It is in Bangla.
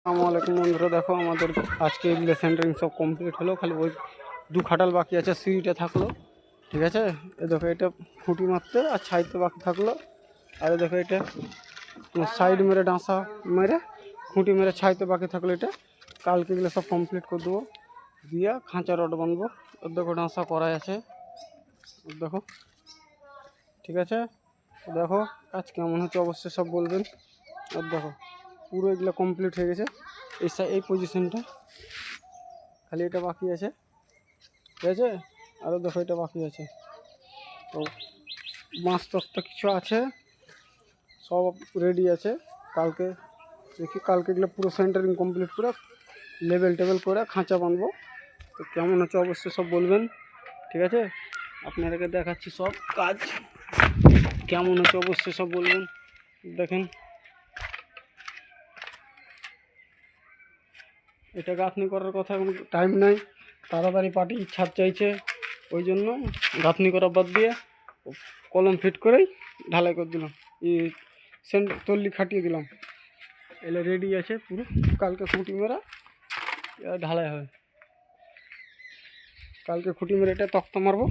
আসসালামাইকুম বন্ধুরা, দেখো আমাদের আজকে এগুলো সেন্টারিং সব কমপ্লিট হলো। খালি ওই দু খাটাল বাকি আছে, সিঁড়িটা থাকলো। ঠিক আছে, এ দেখো এটা খুঁটি মারতে আর ছাইতে বাকি থাকলো। আর দেখো এটা সাইড মেরে ডাঁসা মেরে খুঁটি মেরে ছাইতে বাকি থাকলো। এটা কালকে এগুলো সব কমপ্লিট করে দেবো, দিয়ে খাঁচা রড বানবো। ওর দেখো ডাঁসা করাই আছে, ওর দেখো। ঠিক আছে, দেখো কাজ কেমন হচ্ছে অবশ্যই সব বলবেন। আর দেখো পুরো এগুলো কমপ্লিট হয়ে গেছে। এই পজিশনটা খালি এটা বাকি আছে। ঠিক আছে, আরও দেখো এটা বাকি আছে। তো মাছ তত্ত্ব কিছু আছে, সব রেডি আছে। কালকে দেখি, কালকে এগুলো পুরো সেন্টারিং কমপ্লিট করে লেবেল টেবেল করে খাঁচা বানবো। তো কেমন হচ্ছে অবশ্যই সব বলবেন। ঠিক আছে, আপনাদেরকে দেখাচ্ছি সব কাজ কেমন হচ্ছে অবশ্যই সব বলবেন। দেখেন এটা গাঁথনি করার কথা, কোনো টাইম নাই, তাড়াতাড়ি পার্টি ছাদ চাইছে, ওই জন্য গাঁথনি করা বাদ দিয়ে কলম ফিট করেই ঢালাই করে দিলাম, তল্লি খাটিয়ে দিলাম। এলে রেডি আছে পুরো, কালকে খুঁটি মেরা ঢালাই হবে। কালকে খুঁটি মেরে এটা তক্তা মারবো।